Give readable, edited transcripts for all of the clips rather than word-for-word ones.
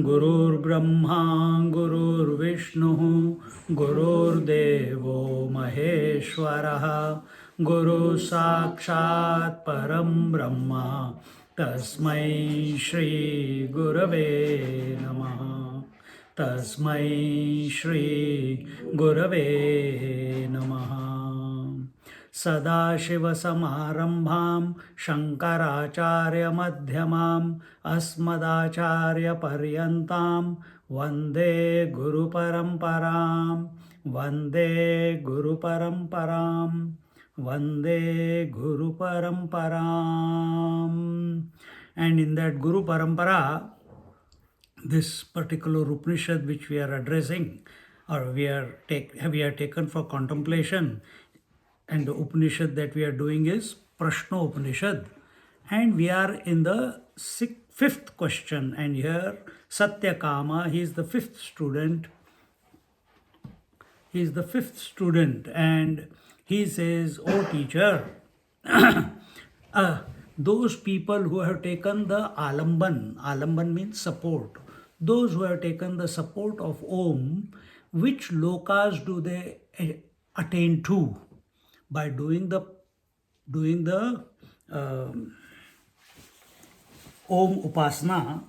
गुरुर्ब्रह्मा गुरुर्विष्णुः गुरुर्देवो महेश्वरः गुरुः साक्षात् परं ब्रह्म तस्मै श्री गुरवे नमः तस्मै श्री गुरवे नमः सदाशिवसमारम्भां शङ्कराचार्यमध्यमाम् अस्मदाचार्यपर्यन्तां वन्दे गुरुपरम्परां वन्दे गुरुपरम्परां वन्दे गुरुपरम्पराम्. And in that Guru Parampara, this particular Upanishad which we are addressing, or we are taken for contemplation, and the Upanishad that we are doing is Prashnopanishad, and we are in the fifth question. And here Satyakama, he is the fifth student. He is the fifth student, and he says, "Oh teacher, those people who have taken the alamban means support, those who have taken the support of Om, which lokas do they attain to by doing the Om Upasana?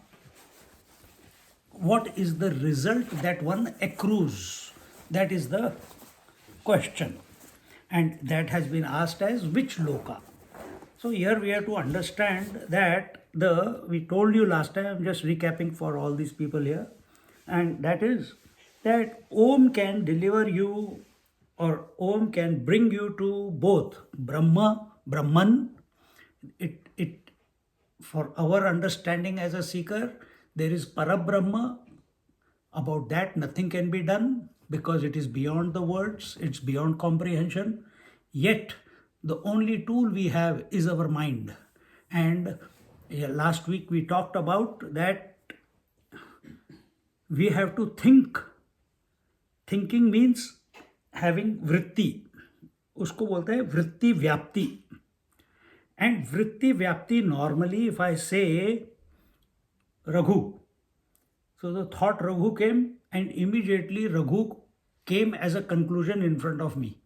What is the result that one accrues?" That is the question, and that has been asked as which loka. So here we have to understand that we told you last time, I'm just recapping for all these people here, and that is that Om can deliver you, or Om can bring you to both Brahman. It for our understanding as a seeker, there is Parabrahma. About that nothing can be done because it is beyond the words, it's beyond comprehension. Yet the only tool we have is our mind. And last week we talked about that we have to think. Thinking means having vritti. Usko bolte hai vritti vyapti. And vritti vyapti, normally if I say Raghu, so the thought Raghu came, and immediately Raghu came as a conclusion in front of me.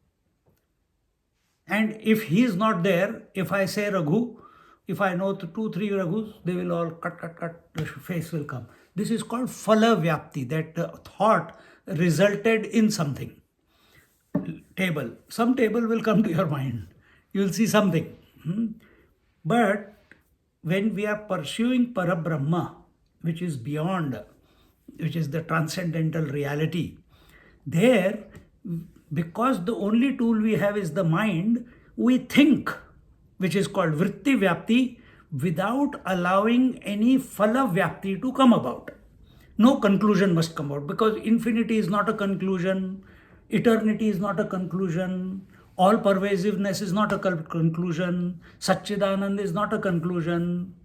And if he is not there, if I say Raghu, if I know 2-3 Raghus, they will all cut, the face will come. This is called phala vyapti, that thought resulted in something. Table. Some table will come to your mind. You will see something. But when we are pursuing Parabrahma, which is beyond, which is the transcendental reality, there, because the only tool we have is the mind, we think, which is called vritti vyapti, without allowing any phala vyapti to come about. No conclusion must come out, because infinity is not a conclusion, eternity is not a conclusion, all pervasiveness is not a conclusion, Satchidanand is not a conclusion,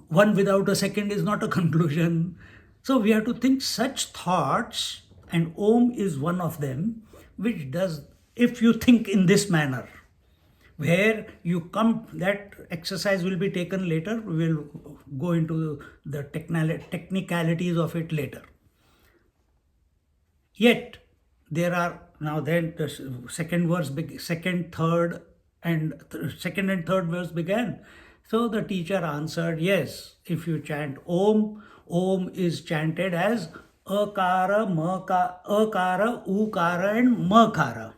one without a second is not a conclusion. So we have to think such thoughts, and Om is one of them, which does, if you think in this manner, where you come, that exercise will be taken later, we will go into the technicalities of it later. Yet there are, now then the second and third verse began. So the teacher answered, yes, if you chant Om, Om is chanted as akara, ukara and makara.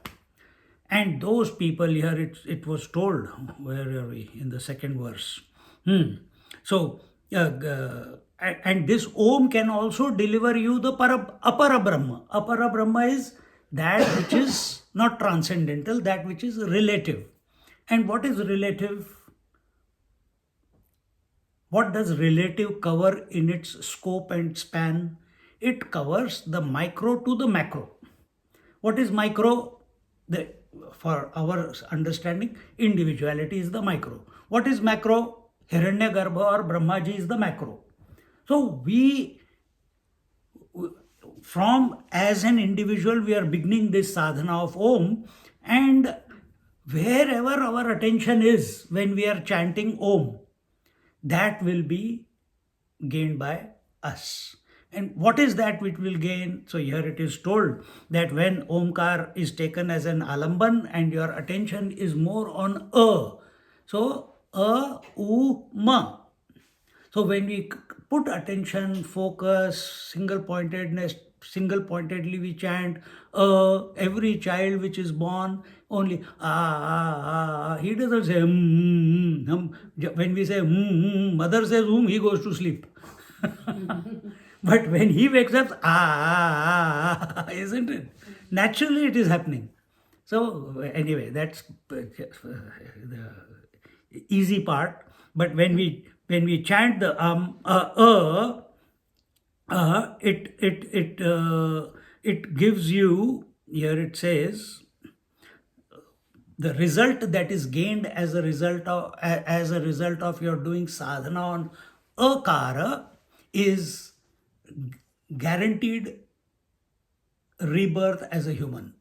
And those people here, it was told, where are we? In the second verse. So, and this Om can also deliver you the apara Brahma. Apara Brahma is that which is not transcendental, that which is relative. And what is relative? What does relative cover in its scope and span? It covers the micro to the macro. What is micro? For our understanding, individuality is the micro. What is macro? Hiranyagarbha or Brahmaji is the macro. So from as an individual, we are beginning this sadhana of Om, and wherever our attention is when we are chanting Om, that will be gained by us. And what is that which will gain? So here it is told that when Omkar is taken as an alamban and your attention is more on so U, Ma. So when we put attention, focus, single pointedly we chant, every child which is born only he doesn't say when we say mother says he goes to sleep. But when he wakes up, isn't it? Naturally it is happening. So anyway, that's the easy part. But when we chant the it gives you, here it says, the result that is gained as a result of your doing sadhana on akara is guaranteed rebirth as a human.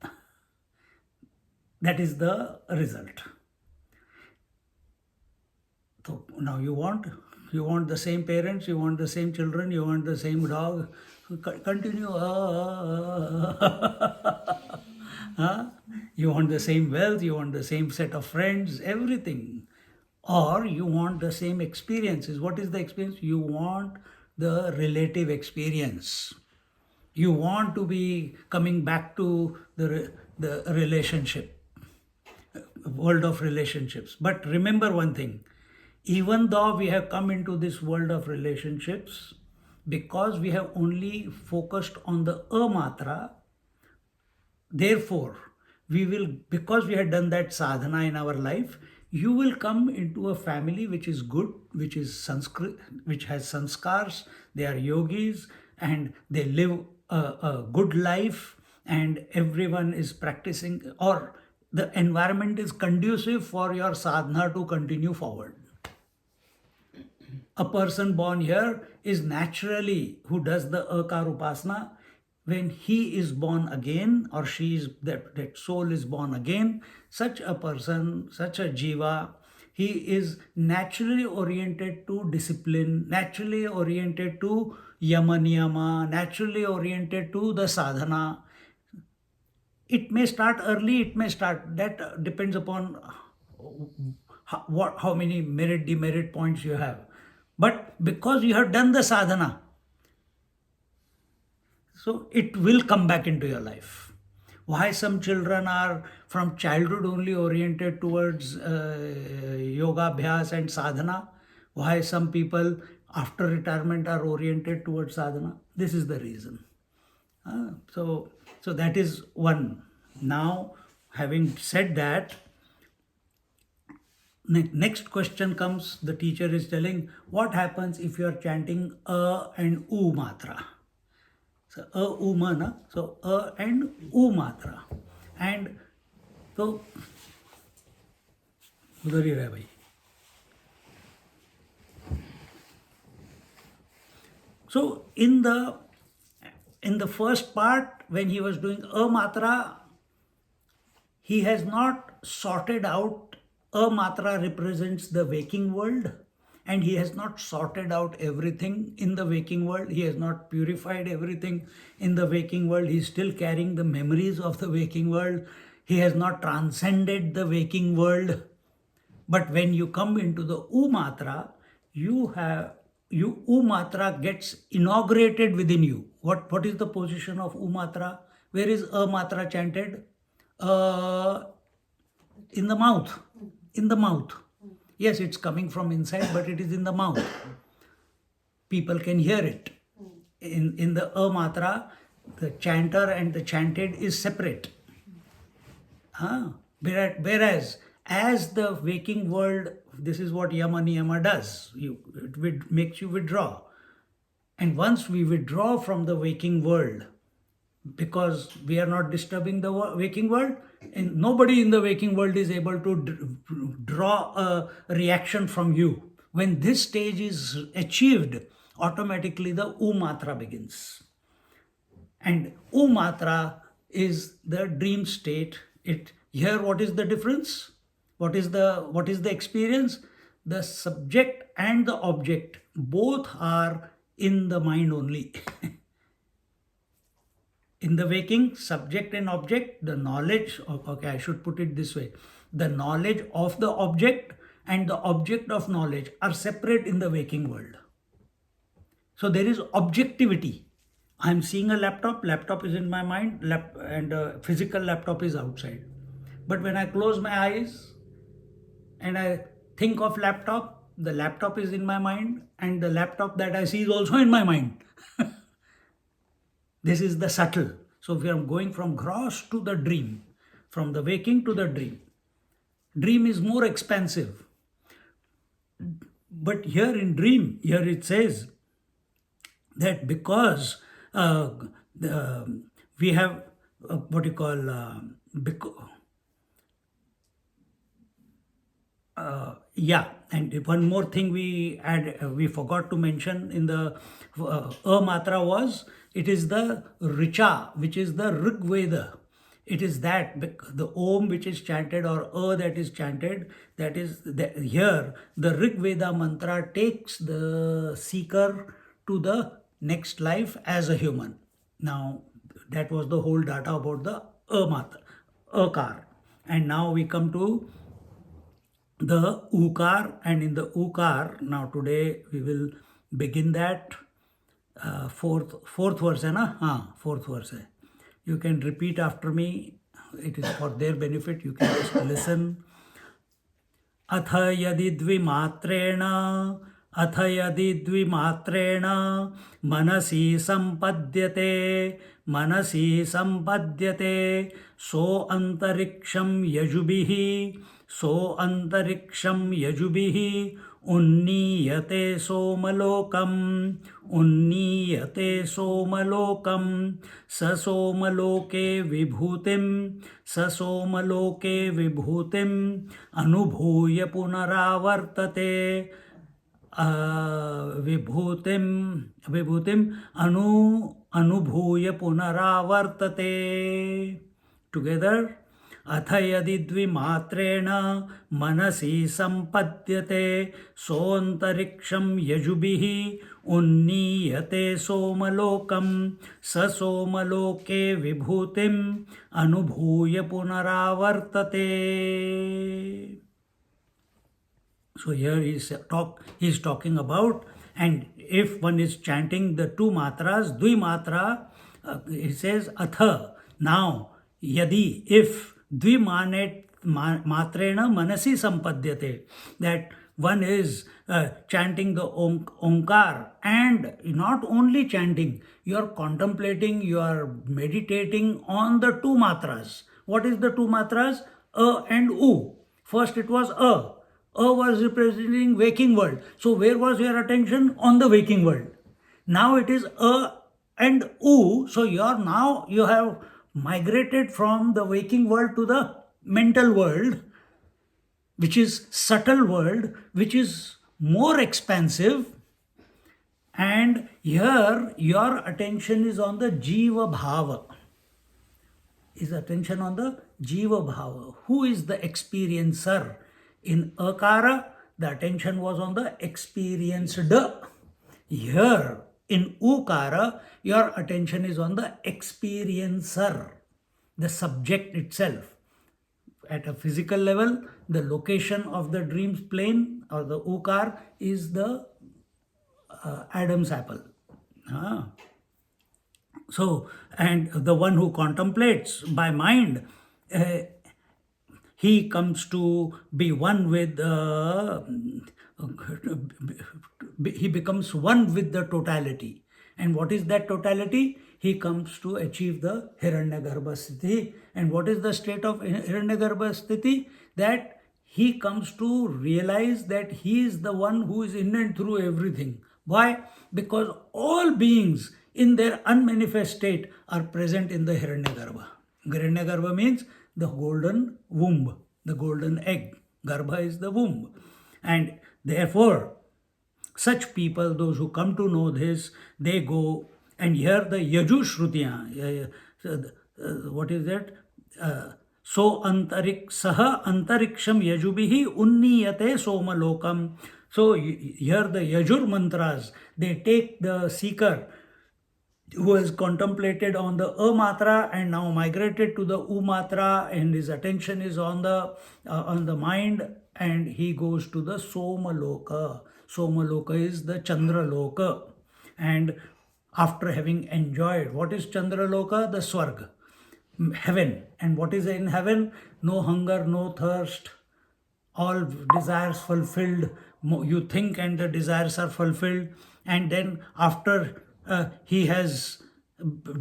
That is the result. So now you want the same parents, you want the same children, you want the same dog. Continue. You want the same wealth, you want the same set of friends, everything. Or you want the same experiences. What is the experience? You want the relative experience. You want to be coming back to the relationship, world of relationships. But remember one thing, even though we have come into this world of relationships, because we have only focused on the matra, therefore, because we had done that sadhana in our life, you will come into a family which is good, which is Sanskrit, which has sanskars, they are yogis, and they live a good life, and everyone is practicing, or the environment is conducive for your sadhana to continue forward. A person born here is naturally, who does the akara upasana, when he is born again, or she is, that soul is born again, such a person, such a jiva, he is naturally oriented to discipline, naturally oriented to yama niyama, naturally oriented to the sadhana. It may start early, it may start, that depends upon how many merit, demerit points you have. But because you have done the sadhana, so it will come back into your life. Why some children are from childhood only oriented towards yoga abhyas and sadhana? Why some people after retirement are oriented towards sadhana? This is the reason. So that is one. Now, having said that, next question comes, the teacher is telling, what happens if you are chanting a and u matra? So a u ma na, so a and u matra. And so udhar hi rahe bhai. So in the first part, when he was doing a matra, he has not sorted out. A matra represents the waking world, and he has not sorted out everything in the waking world. He has not purified everything in the waking world. He is still carrying the memories of the waking world. He has not transcended the waking world. But when you come into the U matra, U matra gets inaugurated within you. What is the position of U matra? Where is A matra chanted? In the mouth. In the mouth. Yes, it's coming from inside, but it is in the mouth. People can hear it. In the A matra, the chanter and the chanted is separate. Whereas As the waking world, this is what yama niyama does. It makes you withdraw. And once we withdraw from the waking world, because we are not disturbing the waking world, and nobody in the waking world is able to draw a reaction from you. When this stage is achieved, automatically the matra begins. And matra is the dream state. Here, what is the difference? What is the experience? The subject and the object both are in the mind only. In the waking, subject and object, the knowledge of, okay, I should put it this way, the knowledge of the object and the object of knowledge are separate in the waking world. So there is objectivity. I'm seeing a laptop is in my mind, and a physical laptop is outside. But when I close my eyes and I think of laptop, the laptop is in my mind, and the laptop that I see is also in my mind. This is the subtle. So we are going from gross to the dream, from the waking to the dream. Dream is more expansive. But here in dream, here it says that because we have what you call and one more thing we forgot to mention in the matra was, it is the richa, which is the Rig Veda. It is that the om which is chanted, or that is chanted, that is here the Rig Veda mantra takes the seeker to the next life as a human. Now that was the whole data about the matra, akar. And now we come to the ukar, and in the ukar, now today we will begin that fourth verse है ना, fourth verse है. You can repeat after me. It is for their benefit. You can just listen. अथ यदि द्विमात्रेण मनसि संपद्यते सो अंतरिक्षं यजुभिः उन्नीयते सोमलोकं स सोमलोके विभूतिम् अनुभूय पुनरावर्तते अनुभूय पुनरावर्तते. Together. अथ यदि द्विमात्रेण मनसि संपद्यते सोऽन्तरिक्षं यजुभिः उन्नीयते सोमलोकं स सोमलोके विभूतिम् अनुभूय पुनरावर्तते. So here he is talking about, and if one is chanting the two matras, dvimatra, he says atha, now, yadi, if, dvimatrena manasi sampadhyate, that one is chanting the onkar, and not only chanting, you are contemplating, you are meditating on the two matras. What is the two matras? A and u. First it was a. A was representing waking world. So where was your attention? On the waking world. Now it is a and u. So you have migrated from the waking world to the mental world, which is subtle world, which is more expansive. And here your attention is on the jiva bhava. Is attention on the jiva bhava. Who is the experiencer? In akara, the attention was on the experienced. Here, in ukara, your attention is on the experiencer, the subject itself. At a physical level, the location of the dream's plane or the ukar is the Adam's apple. So, and the one who contemplates by mind, he comes to be one with he becomes one with the totality. And what is that totality? He comes to achieve the Hiranyagarbha sthiti. And what is the state of Hiranyagarbha sthiti? That he comes to realize that he is the one who is in and through everything. Why? Because all beings in their unmanifest state are present in the Hiranyagarbha. Hiranyagarbha means the golden womb, the golden egg. Garbha is the womb. And therefore, such people, those who come to know this, they go and hear the Yaju Shrutiya. What is that? So saha antariksham yajubihi unniyate somalokam. So here the Yajur mantras, they take the seeker who has contemplated on the matra and now migrated to the matra, and his attention is on the mind, and he goes to the somaloka. Somaloka is the chandraloka, and after having enjoyed, what is chandraloka? The swarga, heaven. And what is in heaven? No hunger, no thirst, all desires fulfilled. You think and the desires are fulfilled. And then after he has,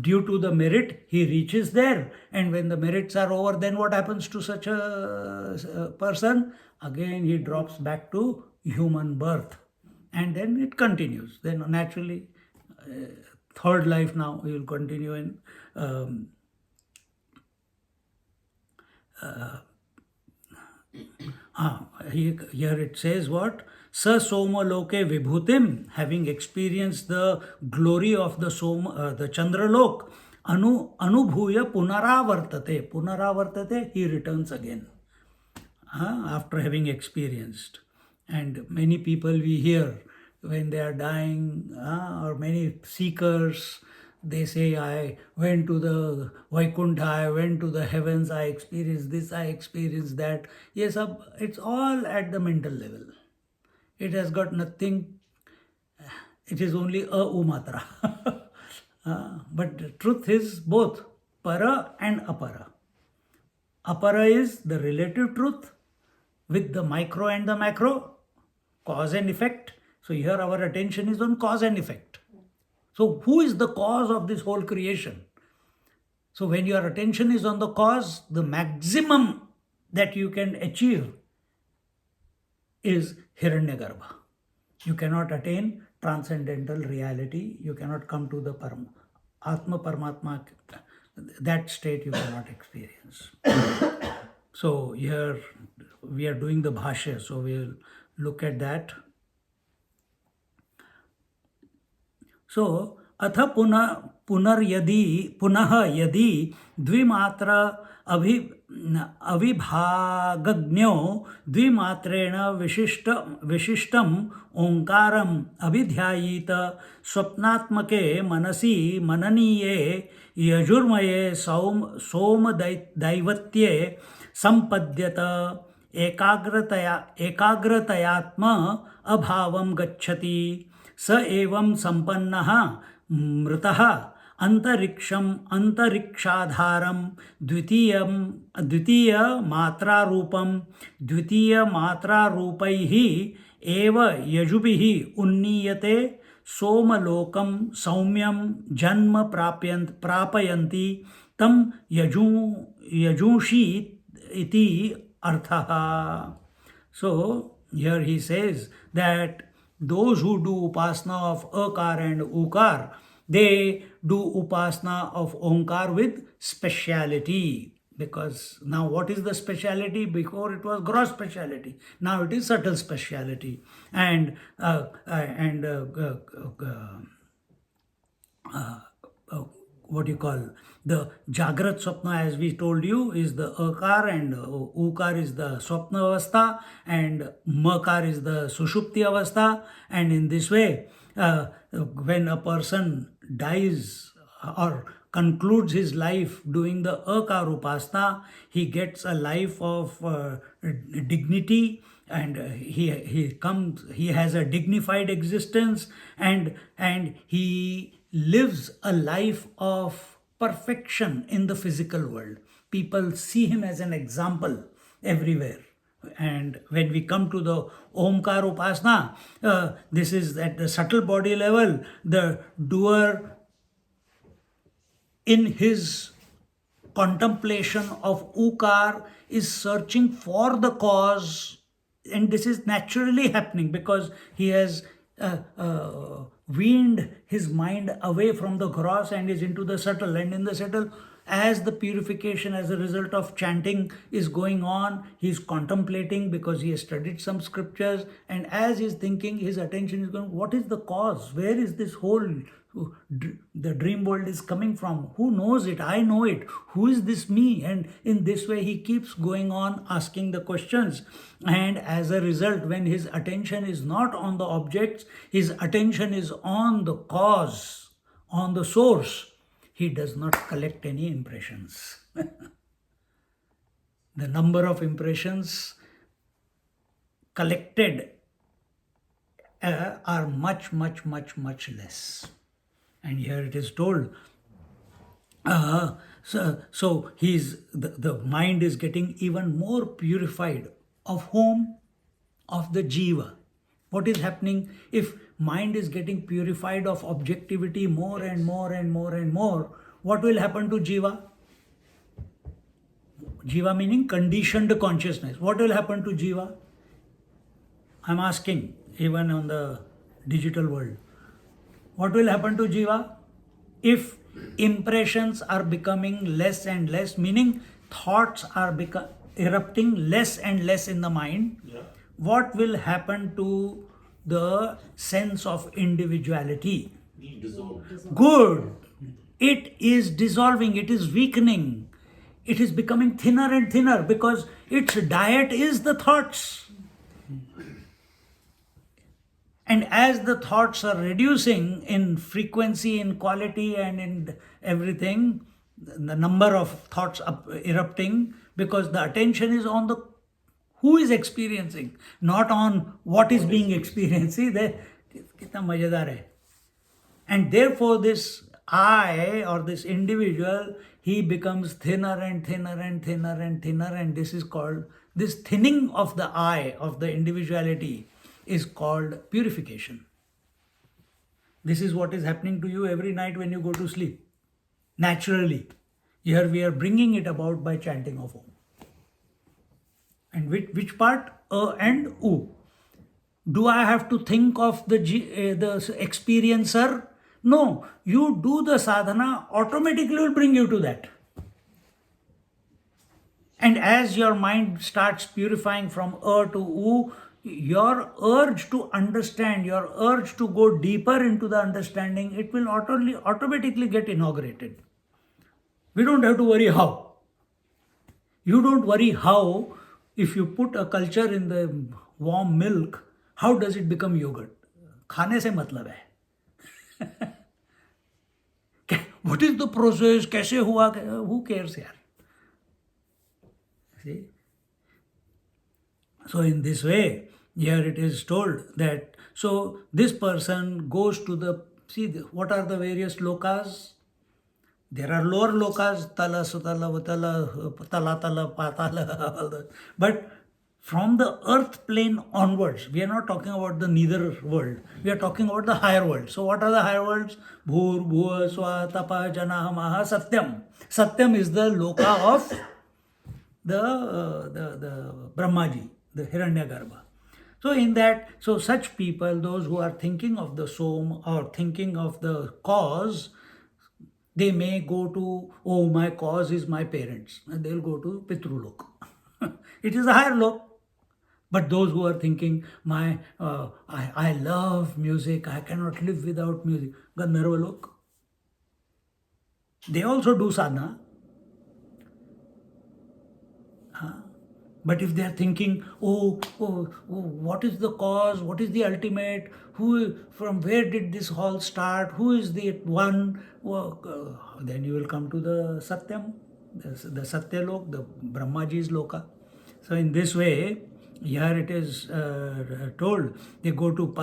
due to the merit, he reaches there. And when the merits are over, then what happens to such a person? Again he drops back to human birth, and then it continues. Then naturally, third life, now he will continue in here it says what? Sa soma loke vibhutim, having experienced the glory of the soma, the chandralok, anubhuya punaravartate. Punaravartate, he returns again after having experienced. And many people we hear when they are dying, or many seekers, they say, I went to the Vaikuntha, I went to the heavens, I experienced this, I experienced that. Yes, it's all at the mental level. It has got nothing, it is only a umatra. But the truth is both para and apara. Apara is the relative truth with the micro and the macro, cause and effect. So here our attention is on cause and effect. So who is the cause of this whole creation? So when your attention is on the cause, the maximum that you can achieve is Hiranyagarbha. You cannot attain transcendental reality. You cannot come to the Atma Paramatma. That state you cannot experience. So here we are doing the bhashya, so we'll look at that. So, atha punaha yadi dvimatra avibhagagno dvimatrena vishishtam onkaram abhidhyayita swapnatmake manasi mananiye yajurmaye soma daivatye sampadyata ekagratayatma abhavam gacchati स एवं संपन्नः मृतः अंतरिक्षाधारम द्वितीय मात्रारूपैः एव यजुभिः उन्नीयते सोमलोकं सौम्यं जन्म प्रापयन्ति तं यजूंषि इति अर्थः. So here he says that those who do upasana of akar and ukar, they do upasana of onkar with speciality. Because now what is the speciality? Before it was gross speciality. Now it is subtle speciality. And what you call the Jagrat Swapna, as we told you, is the akar, and ukar is the Swapna avastha, and makar is the Sushupti avastha. And in this way, when a person dies or concludes his life doing the akar upasana, he gets a life of dignity, and he has a dignified existence, and he lives a life of perfection in the physical world. People see him as an example everywhere. And when we come to the Omkar Upasana, this is at the subtle body level, the doer in his contemplation of ukar is searching for the cause, and this is naturally happening because he has weaned his mind away from the gross and is into the subtle. And in the subtle, as the purification as a result of chanting is going on, he is contemplating because he has studied some scriptures, and as he is thinking, his attention is going, what is the cause? Where is this whole the dream world is coming from? Who knows it? I know it. Who is this me? And in this way he keeps going on asking the questions, and as a result, when his attention is not on the objects, his attention is on the cause, on the source, he does not collect any impressions. The number of impressions collected are much less. And here it is told, so the mind is getting even more purified. Of whom? Of the jiva. What is happening? If mind is getting purified of objectivity more and more, what will happen to jiva? Jiva meaning conditioned consciousness. What will happen to jiva? I'm asking, even on the digital world, what will happen to jiva? If impressions are becoming less and less, meaning thoughts are erupting less and less in the mind, what will happen to the sense of individuality? Good. It is dissolving, it is weakening, it is becoming thinner and thinner because its diet is the thoughts. And as the thoughts are reducing in frequency, in quality, and in everything, the number of thoughts erupting, because the attention is on the who is experiencing, not on what is being experienced. See, kitna mazedar hai. And therefore this I, or this individual, he becomes thinner and thinner and thinner and thinner, and this is called, this thinning of the I, of the individuality, is called purification. This is what is happening to you every night when you go to sleep. Naturally. Here we are bringing it about by chanting of Om. And which part? And U. Do I have to think of the experiencer? No. You do the sadhana, automatically will bring you to that. And as your mind starts purifying from to U, your urge to understand, your urge to go deeper into the understanding, it will automatically get inaugurated. We don't have to worry how. You don't worry how. If you put a culture in the warm milk, how does it become yogurt? खाने से मतलब है. What is the process? कैसे हुआ? Who cares, yaar? See? So in this way, here it is told that, so this person goes to the, see, what are the various lokas? There are lower lokas, tala, sutala, vatala, tala, patala, but from the earth plane onwards, we are not talking about the nether world, we are talking about the higher world. So what are the higher worlds? Bhur, bhuva, swa, tapa, jana, maha, satyam. Satyam is the loka of the Brahmaji, the Hiranyagarbha. So in that, so such people, those who are thinking of the Som or thinking of the cause, they may go to, oh, my cause is my parents, and they'll go to Pitrulok. It is a higher lok. But those who are thinking, I love music, I cannot live without music, Gandharva lok. They also do sadhana. But if they are thinking, oh, what is the cause? What is the ultimate? From where did this all start? Who is the one? Then you will come to the Satyam, the Satyalok, the Brahmaji's Loka. So in this way, here it is told, they go to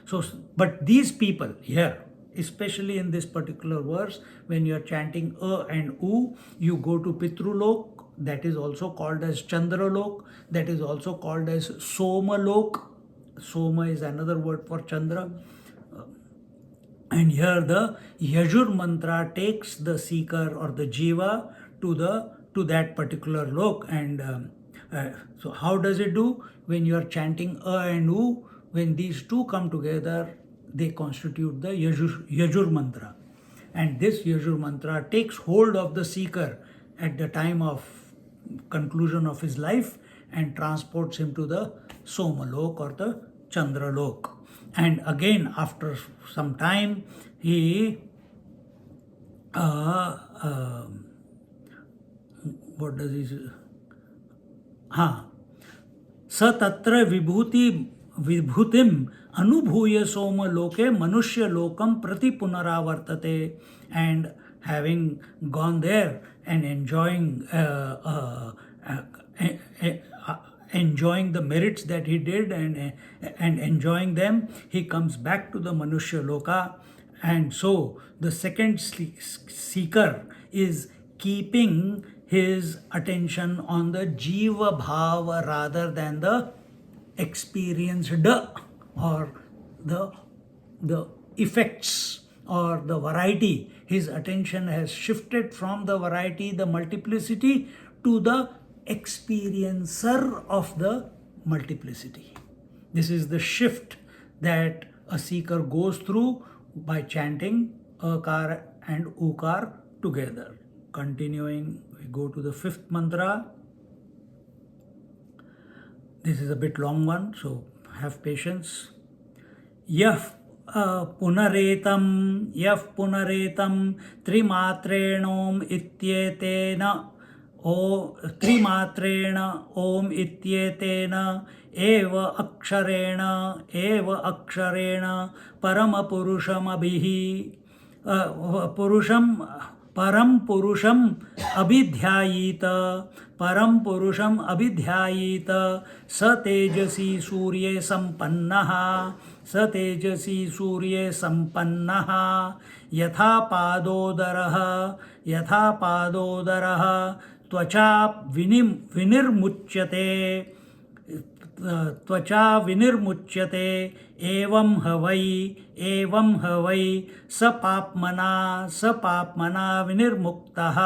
so, but these people here, especially in this particular verse, when you are chanting and U, you go to Pitrulok. That is also called as Chandralok. That is also called as Somalok. Soma is another word for Chandra. And here the Yajur mantra takes the seeker or the jiva to that particular lok. And so how does it do? When you are chanting a and u, when these two come together, they constitute the Yajur mantra. And this Yajur mantra takes hold of the seeker at the time of conclusion of his life and transports him to the Somalok or the Chandralok. And again, after some time, he what does he say? स तत्र विभूतिम अनुभूय सोम लोके मनुष्य लोकम प्रति पुनरावर्तते. And having gone there and enjoying the merits that he did and enjoying them, he comes back to the Manushya Loka. And so the second seeker is keeping his attention on the Jiva Bhava rather than the experienced or the effects or the variety. His attention has shifted from the variety, the multiplicity, to the experiencer of the multiplicity. This is the shift that a seeker goes through by chanting akara and ukar together. Continuing, we go to the fifth mantra. This is a bit long one, so have patience. Yaf punaretam trimatrenom ityetena त्रिमात्रेण ओम इत्येतेन एव अक्षरेण परम पुरुषम अभिध्यायीत स तेजसी सूर्ये संपन्नः यथा पादोदरः त्वचा विनिर्मुच्यते एवं हवै स पाप्मना विनिर्मुक्तः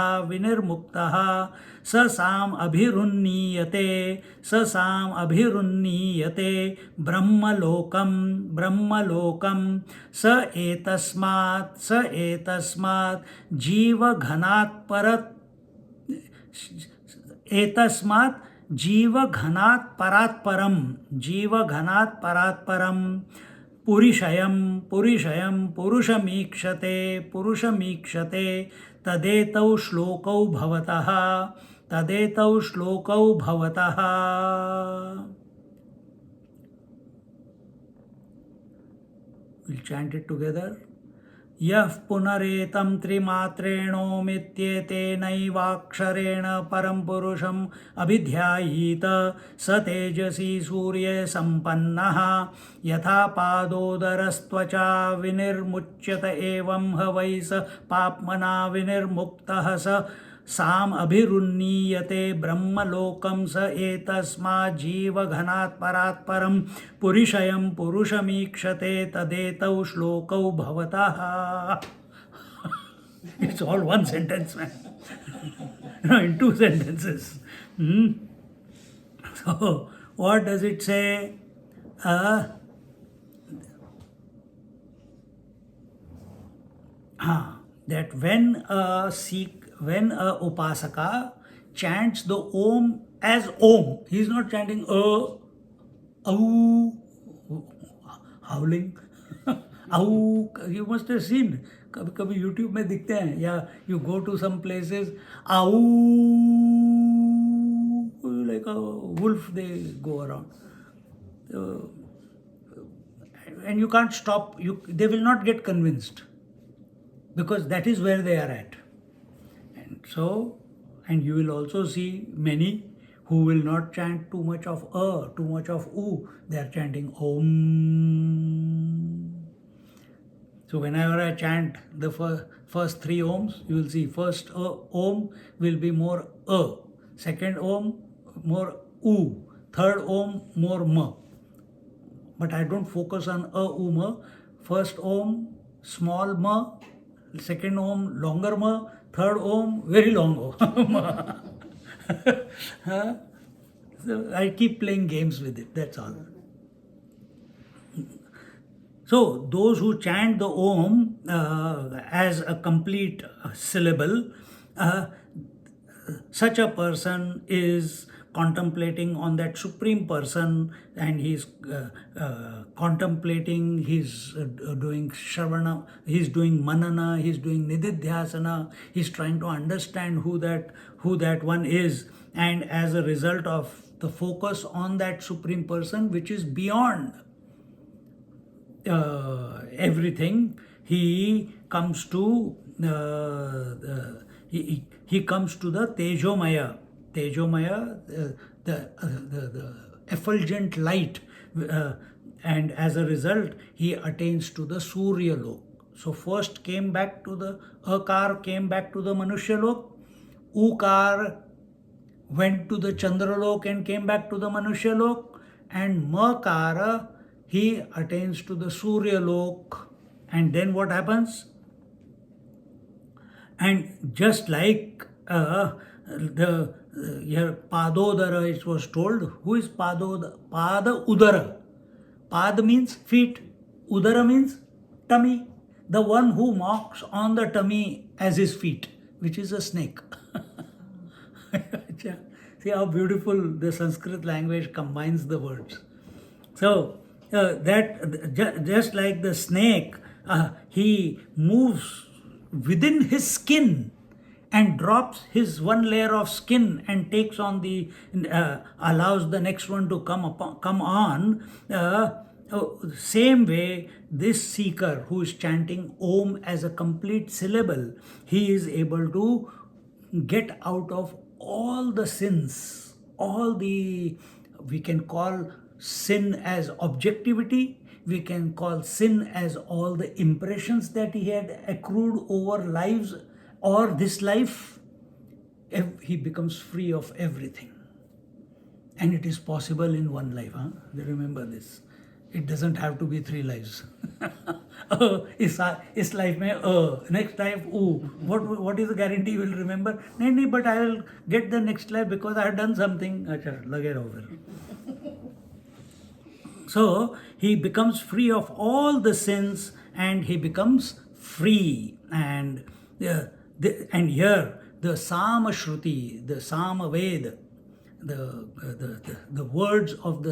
स साम अभिरुन्नीयते ब्रह्मलोकं स एतस्मात् जीवघनात् परात्परं पुरुषमीक्षते तदेतौ श्लोकौ भवतः. We'll chant it together. यः पुनरेतं त्रिमात्रेणोमित्येतेनैवाक्षरेण परं पुरुषम् अभिध्यायीत स तेजसी सूर्ये संपन्नः यथा पादोदरस्त्वचा विनिर्मुच्यत एवं हवै स पाप्मना विनिर्मुक्तः स साम अभिरुन्नीयते ब्रह्मलोकं स एतस्मात् जीवघनात् परात्परं पुरुषमीक्षते तदेतौ श्लोकौ भवतः. It's all one sentence, man. No, in two sentences. So, what does it say? That when a upasaka chants the om as om, he is not chanting howling. You must have seen, कभी YouTube में दिखते हैं, या you go to some places, like a wolf they go around. And you can't stop, they will not get convinced, because that is where they are at. And you will also see many who will not chant too much of too much of u, they are chanting om. So whenever I chant the first three ohms, you will see first om will be more second om more u, third om more ma. But I don't focus on u ma. First om small ma, second om, longer ma, third om, very long om. Huh? So I keep playing games with it, that's all. So those who chant the Om as a complete syllable, uh, such a person is contemplating on that supreme person, and he's contemplating, he's doing shravana, he's doing manana, he's doing nididhyasana, he's trying to understand who that one is, and as a result of the focus on that supreme person which is beyond everything, he comes to he comes to the Tejomaya, the effulgent light, and as a result he attains to the Surya Lok. So first came back to the Akar, came back to the Manushya Lok, Ukar went to the Chandralok and came back to the Manushya Lok, and Makara, he attains to the Surya Lok. And then what happens? And just like the here Padodara, it was told, who is Padodara? Pada Udara. Pad means feet, Udara means tummy. The one who walks on the tummy as his feet, which is a snake. See how beautiful the Sanskrit language combines the words. So just like the snake, he moves within his skin and drops his one layer of skin and takes on allows the next one to come on. Same way, this seeker who is chanting Om as a complete syllable, he is able to get out of all the sins, we can call sin as objectivity, we can call sin as all the impressions that he had accrued over lives or this life. He becomes free of everything. And it is possible in one life. Remember this. It doesn't have to be 3 lives. इस life में next life what is the guarantee you will remember? नहीं, but I will get the next life because I have done something. अच्छा लगे रहो फिर. So he becomes free of all the sins and he becomes free. And here the Sama Shruti, the Sama Ved, the words of the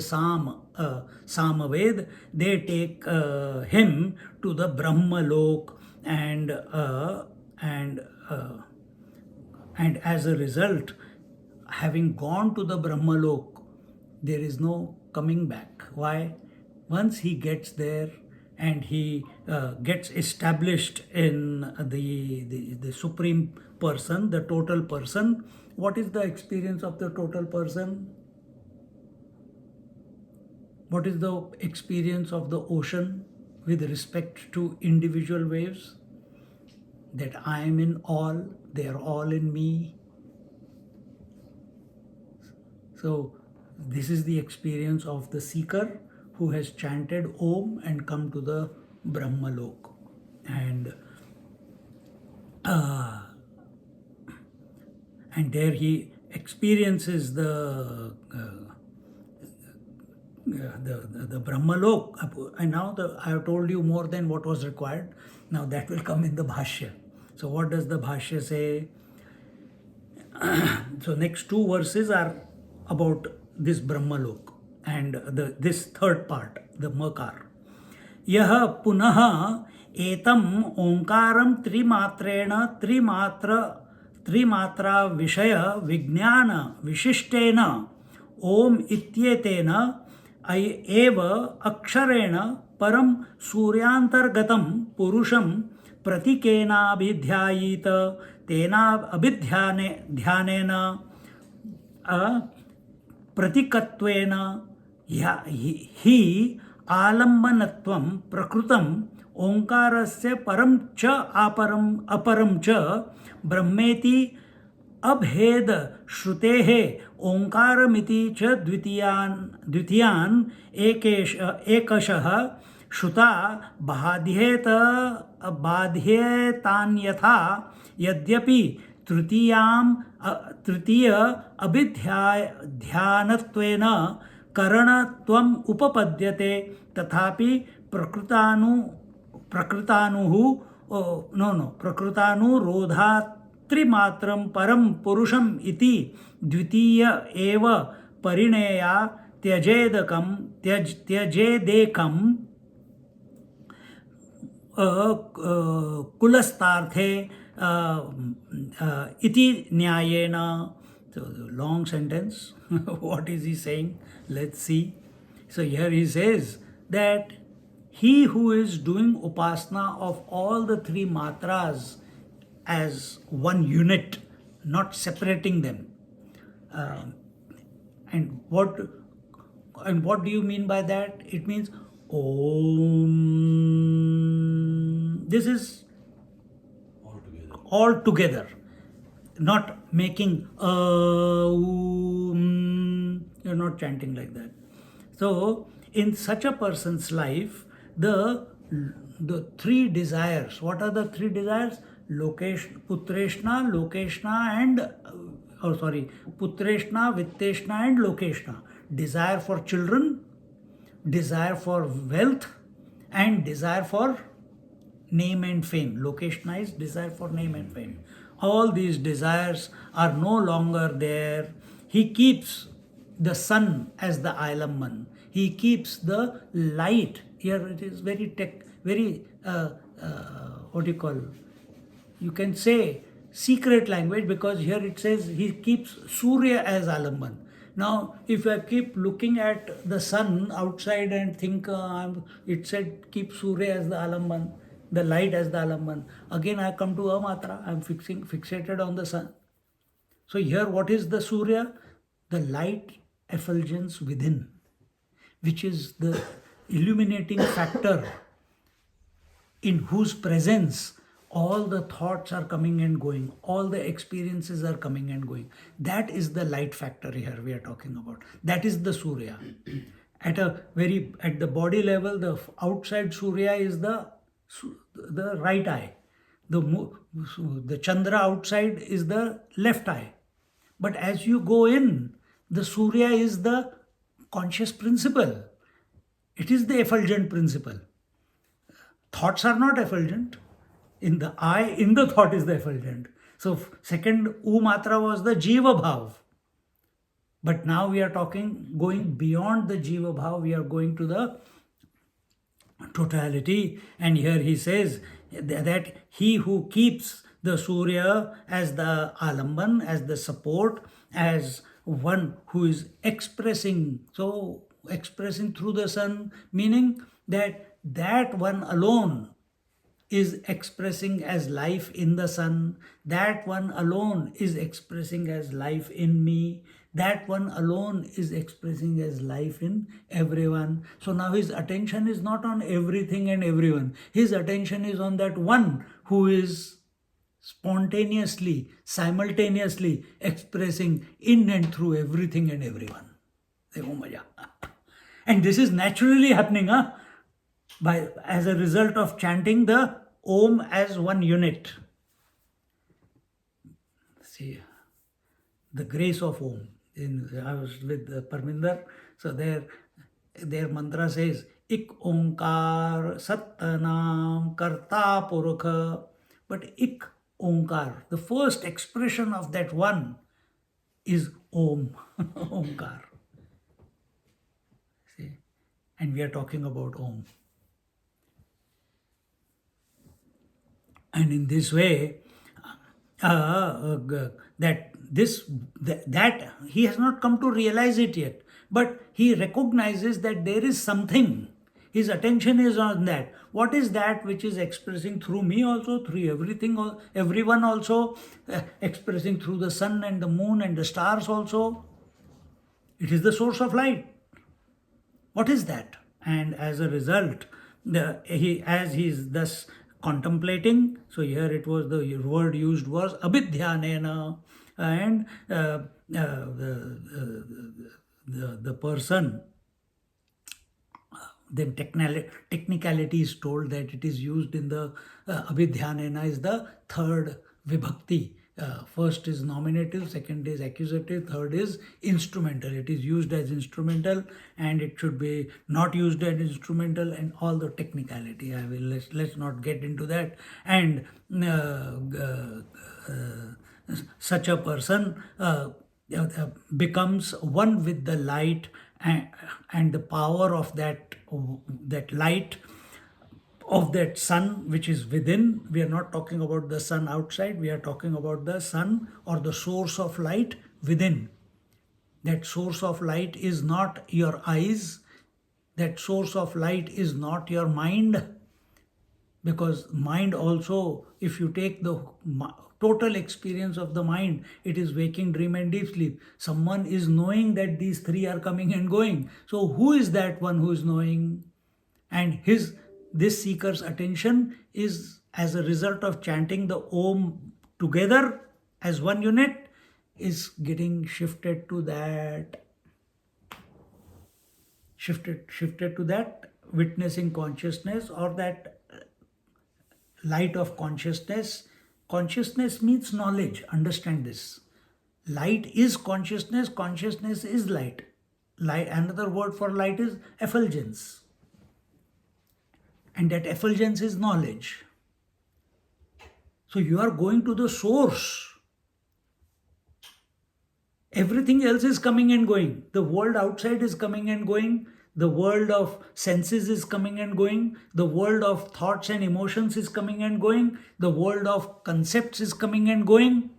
Samaved, they take him to the Brahma Lok, and as a result, having gone to the Brahma Lok, there is no coming back. Why? Once he gets there and he gets established in the supreme person, the total person, what is the experience of the total person? What is the experience of the ocean with respect to individual waves? That I am in all, they are all in me. So this is the experience of the seeker who has chanted Om and come to the Brahma Lok. And there he experiences the Brahma Lok. And now I have told you more than what was required. Now that will come in the Bhashya. So what does the Bhashya say? So next 2 verses are about this Brahma Lok and this third part, the makar. Yaha punaha etam omkaram trimatrena त्रिमात्रा विषय विज्ञान विशिष्टेन ओम इत्येतेन एव अक्षरेण परम सूर्यांतर्गतं पुरुषं प्रतीकेनाभिध्यायीत तेना ध्यानेन प्रतीकत्वेन हि आलम्बनत्वं प्रकृतं ओंकारस्य परं च अपरं च ब्रह्मेति अभेद श्रुतेः ओंकारमिति च द्वितीयान् एकशः श्रुता बाध्येतान्यथा यद्यपि तृतीय अभिध्यानत्वेन करणत्वम् उपपद्यते तथापि प्रकृतानुः प्रकृतानुरोधात्रिमात्रं परं पुरुषम् इति द्वितीय एव परिणेया त्यजेदेकं कुलस्थार्थे iti न्यायेन. So long sentence. What is he saying? Let's see. So here he says that he who is doing upasana of all the three matras as one unit, not separating them. And what do you mean by that? It means Om. This is all together, not making you're not chanting like that. So in such a person's life, the three desires, what are the three desires? Putreshna, Lokeshna and Putreshna, Vitteshna and Lokeshna. Desire for children, desire for wealth, and desire for name and fame. Lokeshna is desire for name and fame. All these desires are no longer there. He keeps the sun as the Ailamman. He keeps the light. Here it is very what do you call? You can say secret language, because here it says he keeps Surya as Alamban. Now, if I keep looking at the sun outside and think it said keep Surya as the Alamban, the light as the Alamban. Again, I come to Amatra. I am fixated on the sun. So here, what is the Surya? The light effulgence within, which is the illuminating factor in whose presence all the thoughts are coming and going, all the experiences are coming and going. That is the light factor here we are talking about. That is the Surya. At the body level, the outside Surya is the right eye. The Chandra outside is the left eye. But as you go in, the Surya is the conscious principle. It is the effulgent principle. Thoughts are not effulgent. In the eye, in the thought is the effulgent. So second Matra was the Jiva Bhav. But now we are going beyond the Jiva Bhav, we are going to the totality. And here he says that he who keeps the Surya as the Alamban, as the support, as one who is expressing through the sun, meaning that one alone is expressing as life in the sun, that one alone is expressing as life in me, that one alone is expressing as life in everyone. So now his attention is not on everything and everyone. His attention is on that one who is spontaneously, simultaneously expressing in and through everything and everyone. And this is naturally happening, as a result of chanting the Om as one unit. See, the grace of Om. I was with Parminder, so their mantra says Ik Onkar Sattanam Karta Purukha. But Ik Onkar, the first expression of that one is Om. Onkar. See, and we are talking about Om. And in this way, that he has not come to realize it yet, but he recognizes that there is something. His attention is on that. What is that which is expressing through me also, through everyone also, expressing through the sun and the moon and the stars also? It is the source of light. What is that? And as a result, as he is thus contemplating, so here it was, the word used was abhidhyanena, and the person Then technicality is told that it is used in the abhidhyanena is the third vibhakti. First is nominative, second is accusative, third is instrumental. It is used as instrumental, and it should be not used as instrumental, and all the technicality. I will let's not get into that. And such a person becomes one with the light, and the power of that light of that sun which is within. We are not talking about the sun outside, we are talking about the sun or the source of light within. That source of light is not your eyes, that source of light is not your mind, because mind also, if you take the total experience of the mind, it is waking, dream and deep sleep. Someone is knowing that these three are coming and going. So who is that one who is knowing? And this seeker's attention is, as a result of chanting the Om together as one unit, is getting shifted to that witnessing consciousness, or that light of consciousness. Consciousness means knowledge. Understand this. Light is consciousness. Consciousness is light. Another word for light is effulgence. And that effulgence is knowledge. So you are going to the source. Everything else is coming and going. The world outside is coming and going. The world of senses is coming and going. The world of thoughts and emotions is coming and going. The world of concepts is coming and going.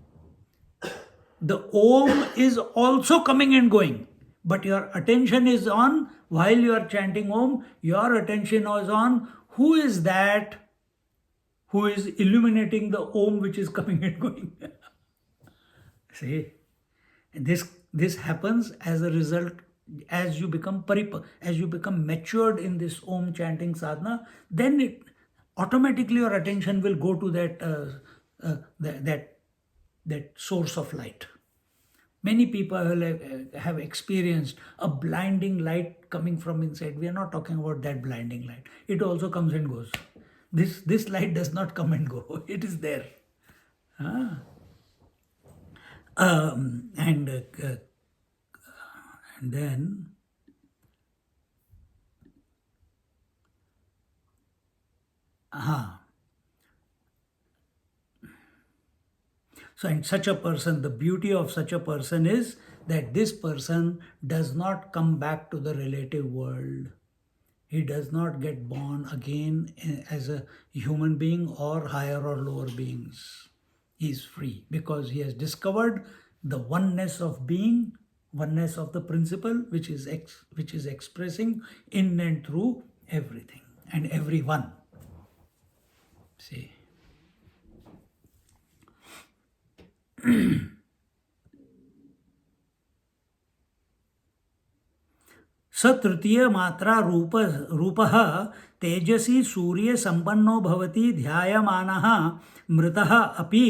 The Om is also coming and going. But your attention is on, while you are chanting Om, your attention is on who is that who is illuminating the Om which is coming and going. See, this happens as a result, as you become matured in this Om chanting sadhana, then it automatically your attention will go to that source of light. Many people have experienced a blinding light coming from inside. We are not talking about that blinding light. It also comes and goes. This light does not come and go. It is there. And then so in such a person, the beauty of such a person is that this person does not come back to the relative world. He does not get born again as a human being or higher or lower beings. He is free because he has discovered the oneness of being, oneness of the principle, which is expressing in and through everything and everyone. See. स तृतीय मात्रा रूपः तेजसी सूर्य संपन्नो भवति ध्यायमानः मृतः अपि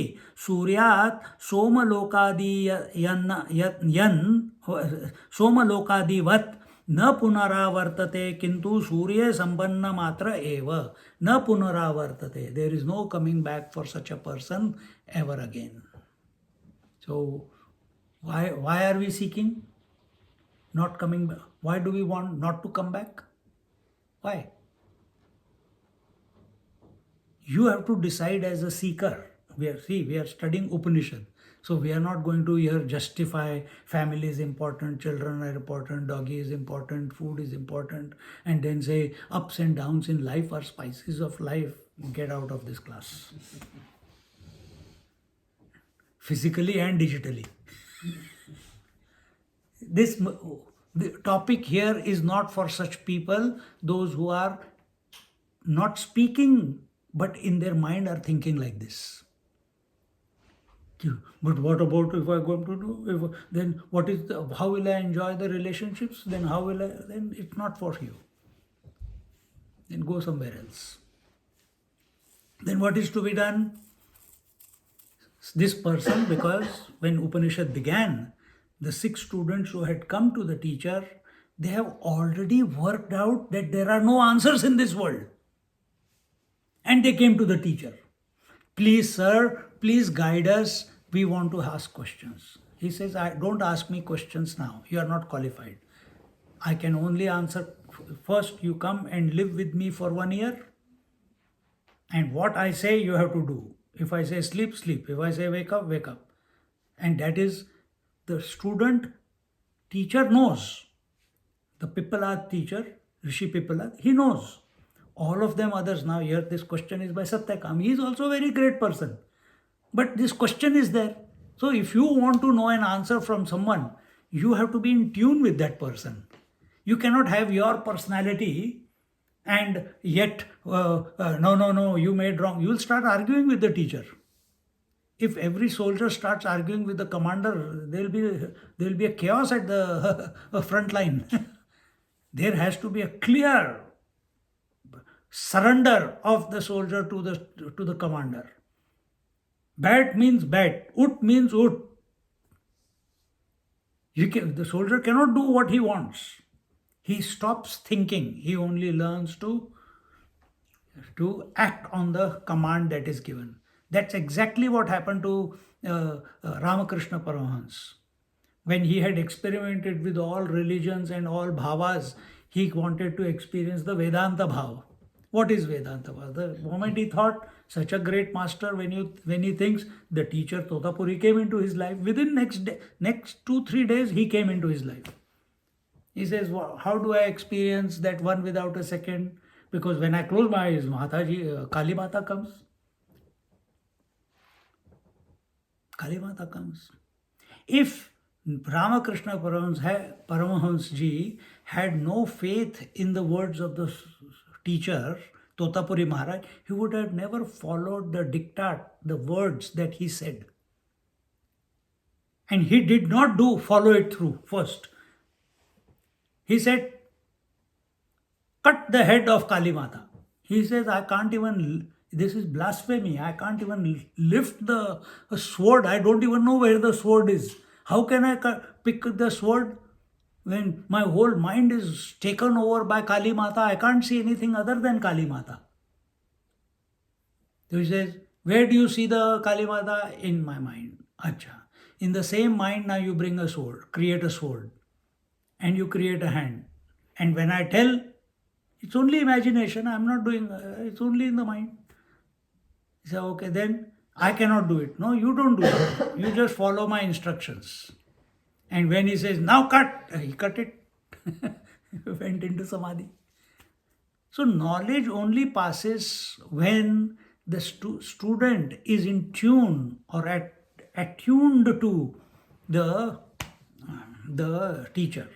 सूर्यात् सोमलोकादिवत् न पुनरावर्तते किंतु सूर्य संपन्न मात्र एव न पुनरावर्तते. There is no coming back for such a person ever again. So why are we seeking not coming back? Why do we want not to come back? Why? You have to decide as a seeker. We are studying Upanishad. So we are not going to here justify family is important, children are important, doggy is important, food is important, and then say ups and downs in life are spices of life. Get out of this class. Physically and digitally. The topic here is not for such people, those who are not speaking but in their mind are thinking like this. But what about if I go to do? Then how will I enjoy the relationships? Then then it's not for you. Then go somewhere else. Then what is to be done? This person, because when Upanishad began, the 6 students who had come to the teacher, They have already worked out that there are no answers in this world. And they came to the teacher. Please, sir, please guide us. We want to ask questions. He says, don't ask me questions now. You are not qualified. I can only answer. First, you come and live with me for 1 year. And what I say, you have to do. If I say sleep, sleep. If I say wake up, wake up. And that is the student. Teacher knows. The Pippalad teacher, Rishi Pippalad, he knows. All of them others now, here this question is by Satyakam. He is also a very great person. But this question is there. So if you want to know an answer from someone, you have to be in tune with that person. You cannot have your personality and yet, no, you made wrong. You will start arguing with the teacher. If every soldier starts arguing with the commander, there will be a chaos at the front line. There has to be a clear surrender of the soldier to the commander. Bat means bat. Ut means ut. The soldier cannot do what he wants. He stops thinking. He only learns to act on the command that is given. That's exactly what happened to Ramakrishna Paramahans. When he had experimented with all religions and all bhavas, he wanted to experience the Vedanta bhava. What is Vedanta bhava? The moment he thought, such a great master, when he thinks, the teacher Totapuri came into his life. Within next 2-3 days, he came into his life. He says, well, how do I experience that one without a second? Because when I close my eyes, Kali Mata comes. Kali Mata comes. If Ramakrishna Paramahans ji had no faith in the words of the teacher, Totapuri Maharaj, he would have never followed the diktat, the words that he said. And he did not follow it through first. He said, cut the head of Kali Mata. He says, I can't even, this is blasphemy. I can't even lift the sword. I don't even know where the sword is. How can I pick the sword when my whole mind is taken over by Kali Mata? I can't see anything other than Kali Mata. So he says, where do you see the Kali Mata? In my mind. Acha. In the same mind, now you bring a sword, create a sword, and you create a hand. And when I tell, it's only imagination, I'm not doing, it's only in the mind. He said, okay, then I cannot do it. No, you don't do it. You just follow my instructions. And when he says, now cut, he cut it. Went into samadhi. So knowledge only passes when the student is in tune or attuned to the teacher.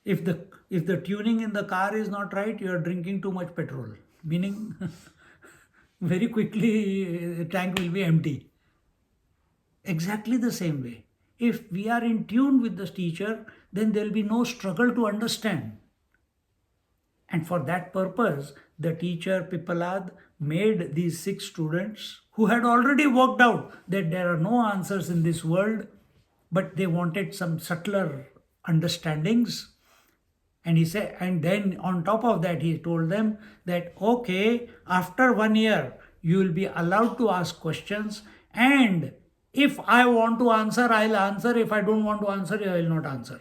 If the tuning in the car is not right, you are drinking too much petrol. Meaning, very quickly the tank will be empty. Exactly the same way. If we are in tune with the teacher, then there will be no struggle to understand. And for that purpose, the teacher Pippalad made these 6 students who had already worked out that there are no answers in this world, but they wanted some subtler understandings. And he said, and then on top of that, he told them that, okay, after 1 year, you will be allowed to ask questions. And if I want to answer, I'll answer. If I don't want to answer, I will not answer.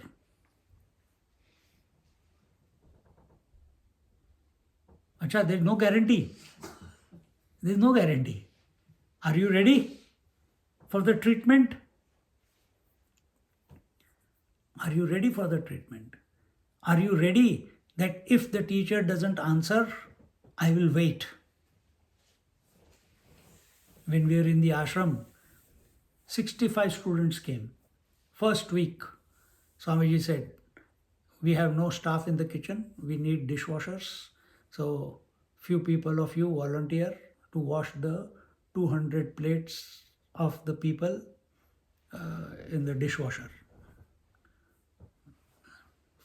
Acha, there's no guarantee. There's no guarantee. Are you ready for the treatment? Are you ready for the treatment? Are you ready that if the teacher doesn't answer, I will wait? When we were in the ashram, 65 students came. First week, Swamiji said, we have no staff in the kitchen. We need dishwashers. So few people of you volunteer to wash the 200 plates of the people in the dishwasher.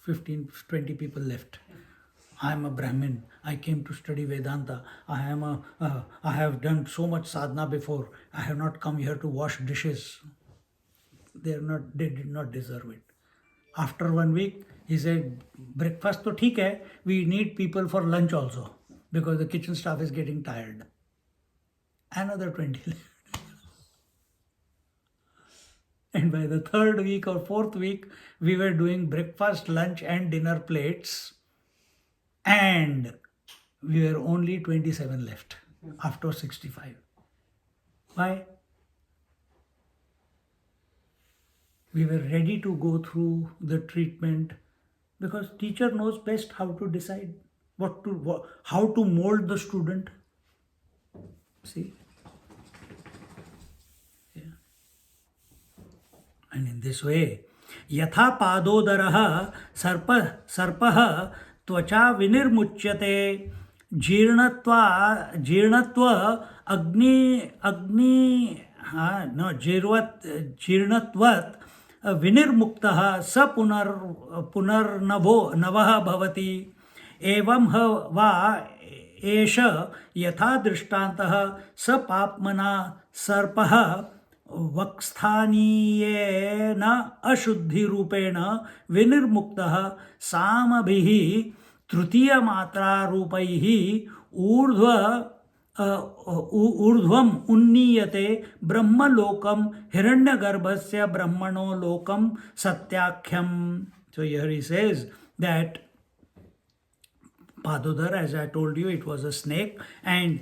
15-20 people left. I am a Brahmin. I came to study Vedanta. I have done so much sadhana before. I have not come here to wash dishes. They did not deserve it. After 1 week, He said, breakfast to theek hai, we need people for lunch also because the kitchen staff is getting tired. Another 20 left. And by the third week or fourth week, we were doing breakfast, lunch, and dinner plates. And we were only 27 left after 65. Why? We were ready to go through the treatment because teacher knows best how to decide how to mold the student. See? Yeah. And in this way, यथा पादोदरः सर्पः त्वचा विनिर्मुच्यते जीर्णत्व अग्नि न जीर्णत्वत् विनिर्मुक्तः स पुनर्नवो नवः भवति एवं वा एष यथा दृष्टान्तः स पाप्मना सर्पः वक्स्थानीयेन अशुद्धिरूपेण विनिर्मुक्तः सामभिः तृतीयमात्रारूपैः ऊर्ध्वम् उन्नीयते ब्रह्मलोकं हिरण्यगर्भस्य ब्रह्मणो लोकं सत्याख्यम. So here he says that Padodar, as I told you, it was a snake, and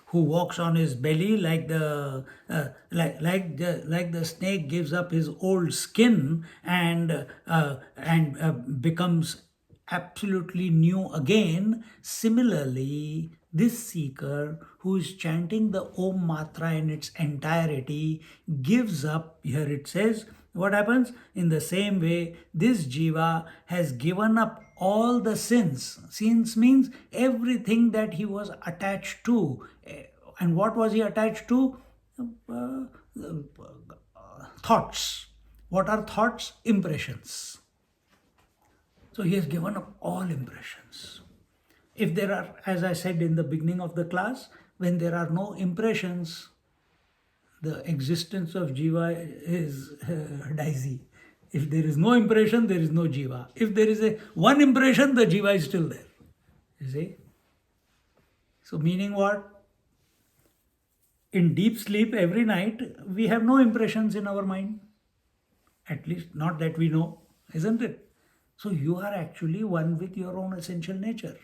who walks on his belly like the snake gives up his old skin and becomes absolutely new again. Similarly, this seeker who is chanting the Om Matra in its entirety gives up. Here it says, what happens? In the same way, this jiva has given up all the sins. Sins means everything that he was attached to. And what was he attached to? Thoughts. What are thoughts? Impressions. So he has given up all impressions. If there are, as I said in the beginning of the class, when there are no impressions, the existence of jiva is dicey. If there is no impression, there is no jiva. If there is one impression, the jiva is still there. You see? So meaning what? In deep sleep every night, we have no impressions in our mind. At least not that we know, isn't it? So you are actually one with your own essential nature.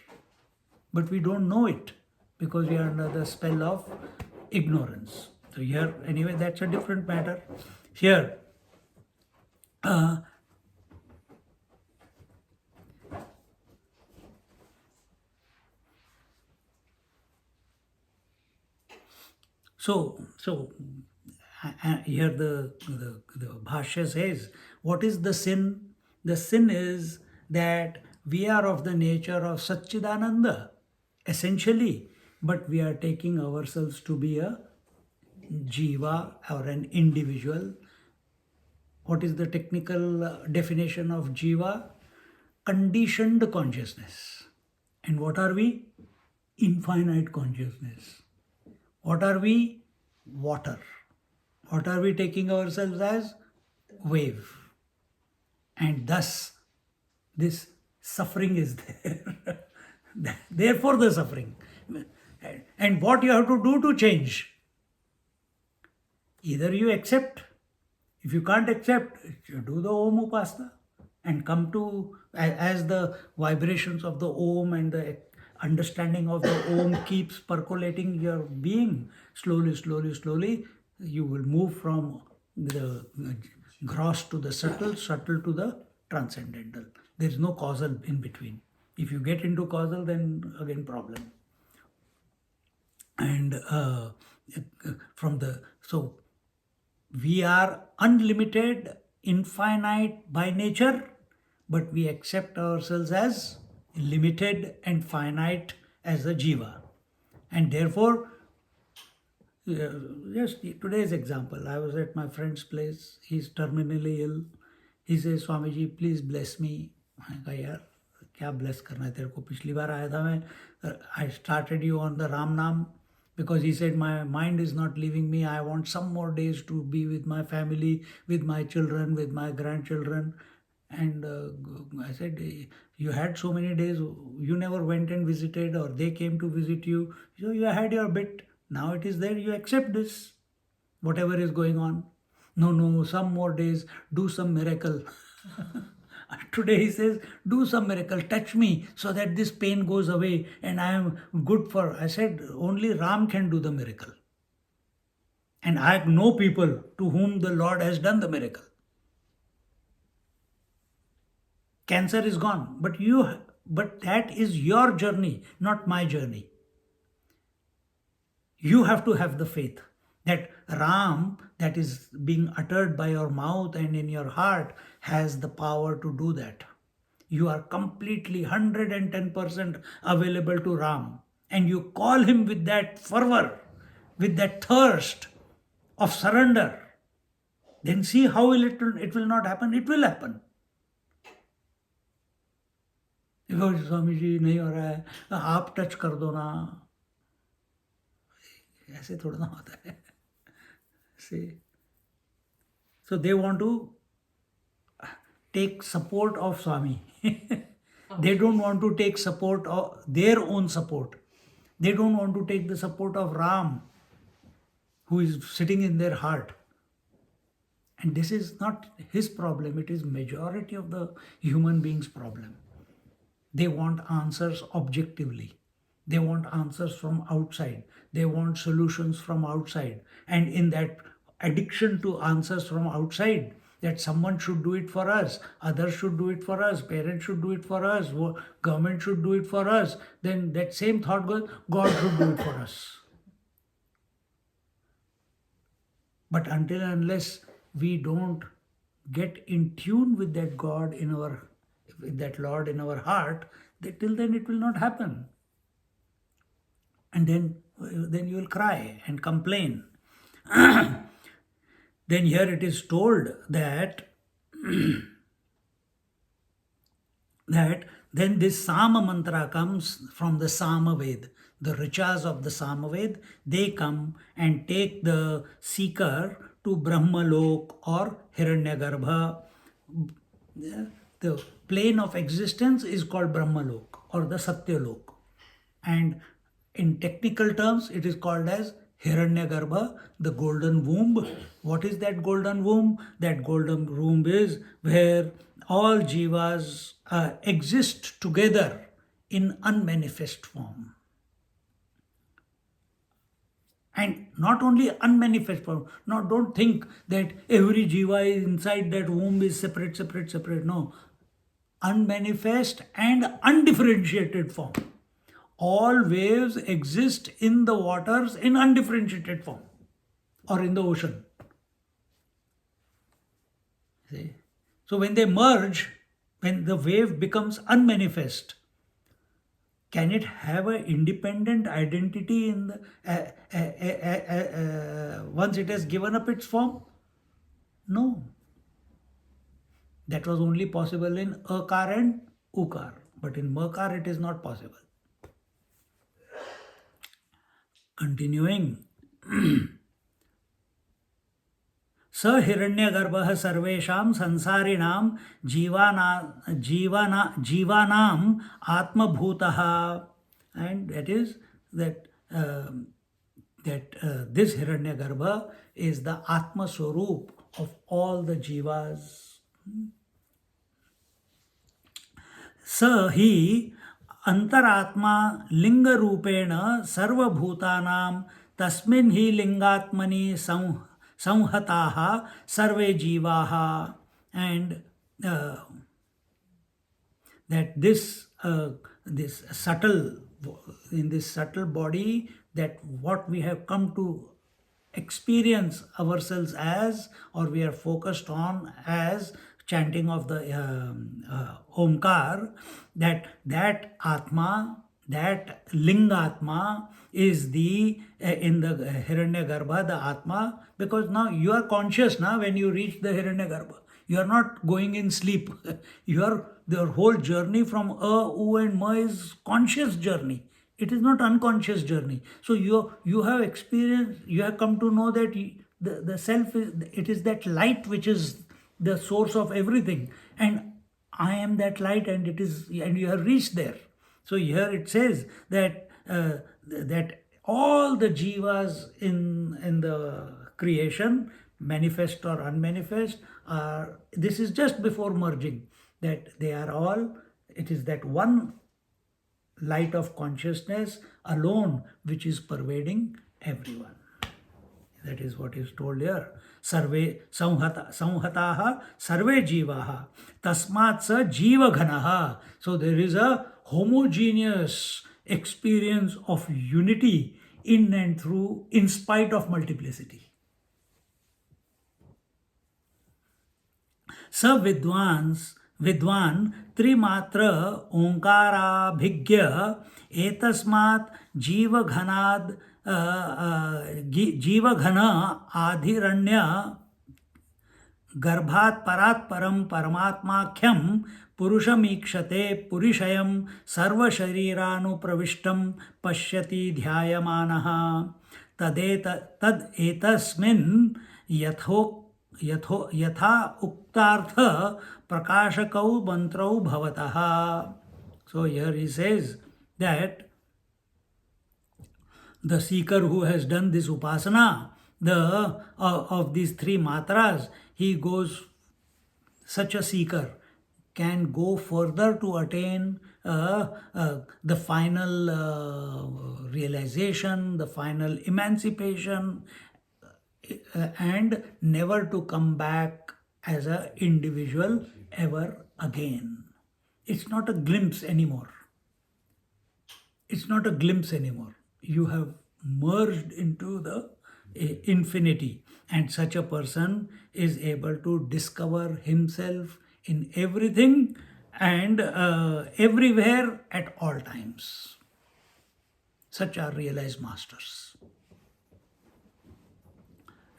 But we don't know it because we are under the spell of ignorance. So here, anyway, that's a different matter. Here, here the Bhashya says, what is the sin? The sin is that we are of the nature of Satchidananda, essentially, but we are taking ourselves to be a jiva or an individual. What is the technical definition of jiva? Conditioned consciousness. And what are we? Infinite consciousness. What are we? Water. What are we taking ourselves as? Wave. And thus, this suffering is there. Therefore, the suffering. And what you have to do to change? Either you accept. If you can't accept, you do the Om Upasana and come to, as the vibrations of the Om and the understanding of the Om keeps percolating your being, slowly, you will move from the gross to the subtle to the transcendental. There is no causal in between. If you get into causal, then again problem. And so we are unlimited, infinite by nature, but we accept ourselves as limited and finite as a jiva. And therefore, just today's example, I was at my friend's place, he's terminally ill. He says, Swamiji, please bless me. I कहा यार क्या bless करना है तेरे को? पिछली बार आया था मैं, I started you on the Ram Nam because he said my mind is not leaving me. I want some more days to be with my family, with my children, with my grandchildren. And I said, you had so many days, you never went and visited, or they came to visit you. So you had your bit. Now it is there. You accept this, whatever is going on. No, no, some more days, do some miracle. Today he says, do some miracle, touch me so that this pain goes away and I am good for. I said, only Ram can do the miracle. And I know people to whom the Lord has done the miracle. Cancer is gone, but that is your journey, not my journey. You have to have the faith that Ram, that is being uttered by your mouth and in your heart, has the power to do that. You are completely 110% available to Ram, and you call him with that fervor, with that thirst of surrender. Then see how it will not happen. It will happen. Swami ji नहीं हो रहा है, आप touch कर दो ना, ऐसे थोड़ा ना होता है. See, so they want to take support of Swami. They don't want to take support of their own support. They don't want to take the support of Ram, who is sitting in their heart. And this is not his problem, it is majority of the human beings' problem. They want answers objectively. They want answers from outside. They want solutions from outside. And in that addiction to answers from outside, that someone should do it for us, others should do it for us, parents should do it for us, government should do it for us, then that same thought goes, God should do it for us. But until and unless we don't get in tune with that God in our, with that Lord in our heart, till then it will not happen. And then you will cry and complain. Then here it is told that that then this Sama mantra comes from the Samaved. The Richas of the Samaved, they come and take the seeker to Brahmalok or Hiranyagarbha. The plane of existence is called Brahmalok or the Satyalok. And in technical terms, it is called as Hiranyagarbha, the golden womb. What is that golden womb? That golden womb is where all jivas exist together in unmanifest form. And not only unmanifest form. Now don't think that every jiva inside that womb is separate. No. Unmanifest and undifferentiated form. All waves exist in the waters in undifferentiated form or in the ocean. See? So when they merge, when the wave becomes unmanifest, can it have an independent identity in the once it has given up its form? No. That was only possible in akar and ukar, but in makar it is not possible. Continuing. स हिरण्यगर्भः सर्वेषां संसारिणां जीवानाम् आत्मभूतः, and that is that this Hiranyagarbha is the Atma Swarup of all the jivas. स हि अंतरात्मा लिंग रूपेण सर्वभूतानां तस्मिन् हि लिंगात्मनि संहताः सर्वे जीवाः. And that this subtle, in this subtle body, that what we have come to experience ourselves as, or we are focused on as chanting of the Omkar, that Atma, that Lingatma is the in the Hiranyagarbha, the Atma, because now you are conscious now when you reach the Hiranyagarbha. You are not going in sleep. Your whole journey from U and Ma is conscious journey. It is not unconscious journey. So you have experienced, you have come to know that the self is, it is that light which is the source of everything. And I am that light, and you have reached there. So here it says that that all the jivas in the creation, manifest or unmanifest, are, this is just before merging, that they are all, it is that one light of consciousness alone which is pervading everyone. That is what is told here. Sarve sanhataha sarve jivaha tasmat sa jiva ghanaha. So there is a homogeneous experience of unity in and through, in spite of multiplicity. स विद्वान त्रिमात्र ओंकाराभिज्ञ एतस्मात् जीवघन आधिरण्य गर्भात् परात् परं परमात्माख्यं पुरुषमीक्षते पुरुषयं सर्वशरीरानुप्रविष्टं पश्यति ध्यायमानः तदेतस्मिन् यथा उक्तार्थ प्रकाशकौ मंत्रौ भवतः. So here he says that the seeker who has done this upasana, of these three matras, he goes, such a seeker can go further to attain the final realization, the final emancipation, and never to come back as an individual ever again. It's not a glimpse anymore. It's not a glimpse anymore. You have merged into the infinity, and such a person is able to discover himself in everything and everywhere at all times. Such are realized masters.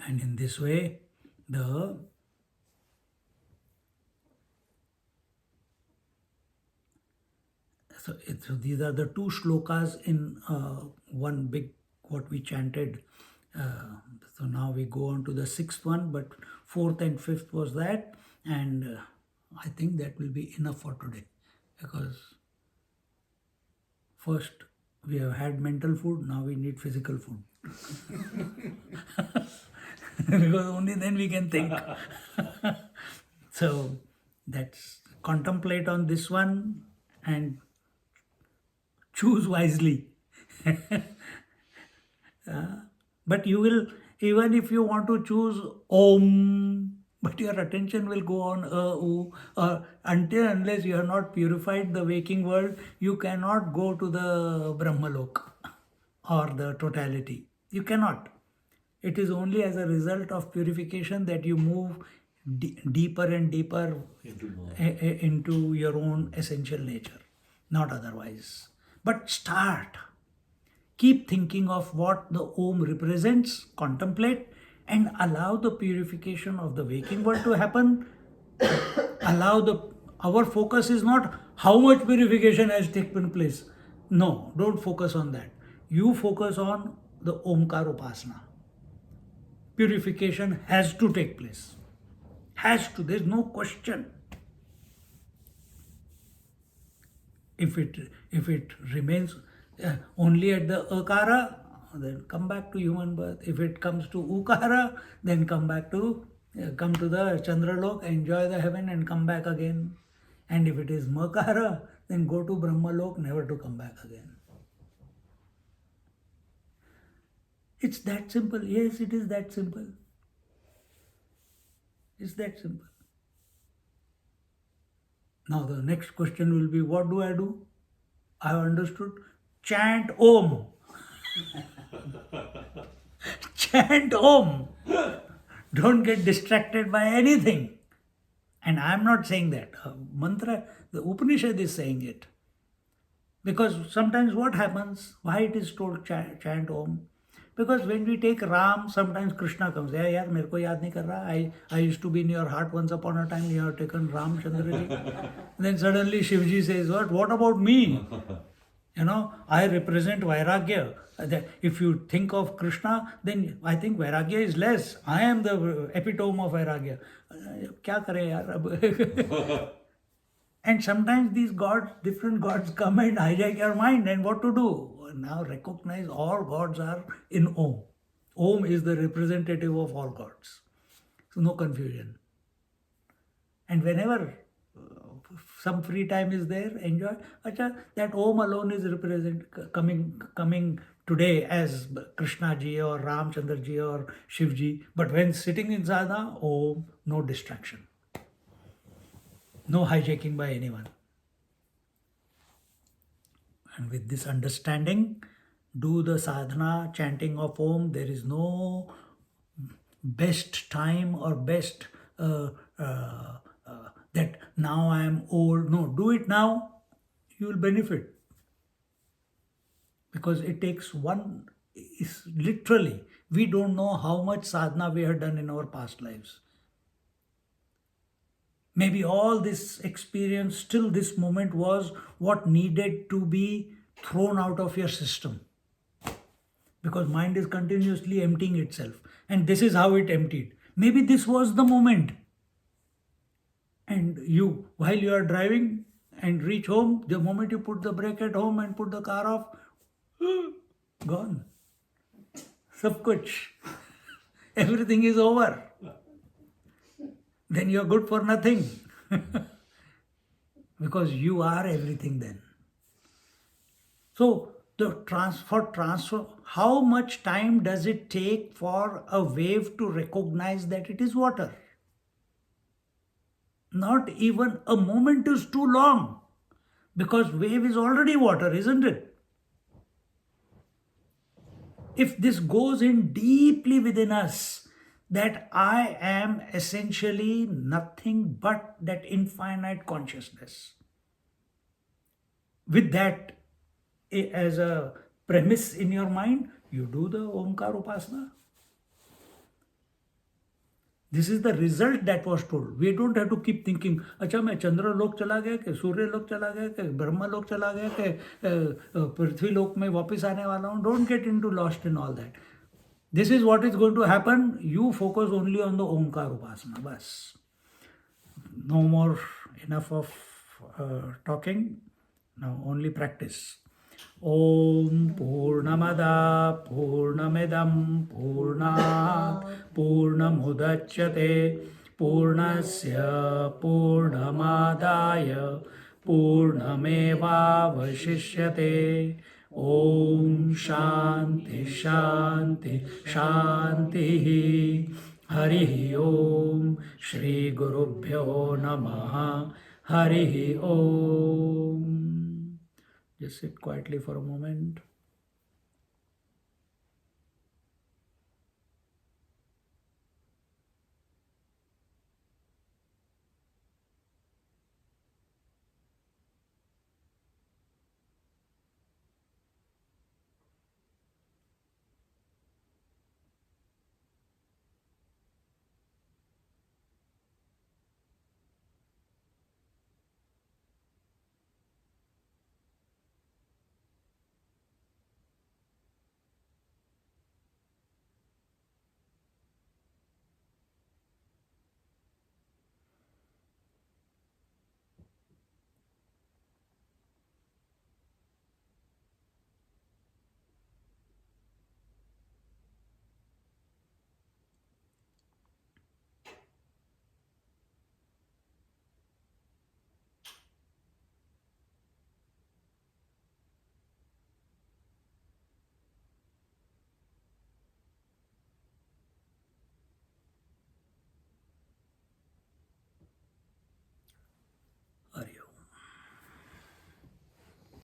And in this way, so these are the two shlokas in one big, what we chanted. So now we go on to the sixth one, but fourth and fifth was that, and I think that will be enough for today, because first we have had mental food, now we need physical food. Because only then we can think. So that's, contemplate on this one and choose wisely. But you will, even if you want to choose Om, but your attention will go on until unless you have not purified the waking world, you cannot go to the Brahmalok or the totality. You cannot. It is only as a result of purification that you move deeper and deeper into your own essential nature, not otherwise. But start. Keep thinking of what the Om represents, contemplate, and allow the purification of the waking world to happen. Our focus is not how much purification has taken place. No, don't focus on that. You focus on the Omkar Upasana. Purification has to take place. Has to, there's no question. If it remains only at the akara, then come back to human birth. If it comes to ukara, then come to the Chandralok, enjoy the heaven and come back again. And if it is makara, then go to Brahmalok, never to come back again. It's that simple. Yes, it is that simple. It's that simple. Now the next question will be, what do I do? I have understood. Chant Om. Chant Om. Don't get distracted by anything. And I am not saying that. Mantra, the Upanishad is saying it. Because sometimes what happens, why it is told chant Om? Because when we take Ram, sometimes Krishna comes. Hey, yaar, mere ko yaad nahi kar raha. I used to be in your heart once upon a time. You have taken Ram Chandraji. Then suddenly Shivji says, what about me? I represent Vairagya. If you think of Krishna, then I think Vairagya is less. I am the epitome of Vairagya. Kya kare yaar? And sometimes these gods, different gods come and hijack your mind, and what to do? Now recognize all gods are in Om. Om is the representative of all gods. So no confusion. And whenever some free time is there, enjoy. Acha, that Om alone is coming today as Krishna ji or Ramchandra ji or Shiv ji. But when sitting in sadhana, Om, no distraction. No hijacking by anyone. And with this understanding, do the sadhana, chanting of Om. There is no best time or best that now I am old. No, do it now. You will benefit. Because it takes one, is literally, we don't know how much sadhana we have done in our past lives. Maybe all this experience till this moment was what needed to be thrown out of your system. Because mind is continuously emptying itself. And this is how it emptied. Maybe this was the moment. And you, while you are driving and reach home, the moment you put the brake at home and put the car off, gone. Sab kuch. Everything is over. Then you are good for nothing. Because you are everything then. So, transfer, how much time does it take for a wave to recognize that it is water? Not even a moment is too long. Because wave is already water, isn't it? If this goes in deeply within us, that I am essentially nothing but that infinite consciousness. With that as a premise in your mind, you do the Omkar Upasana. This is the result that was told. We don't have to keep thinking, अच्छा मैं चंद्र लोक चला गया कि सूर्य लोक चला गया कि ब्रह्म लोक चला गया कि पृथ्वी लोक में वापस आने वाला हूँ. Don't get into lost in all that. This is what is going to happen. You focus only on the Omkar Upasana. Bas. No more, enough of talking. Now only practice. Om Purnamada Purnamidam Purnat Purnamudachyate Purnasya Purnamadaya Purnameva Vashishyate. Om Shanti Shanti Shanti. Hari Om. Shri Gurubhyo Namaha. Hari Om. Just sit quietly for a moment.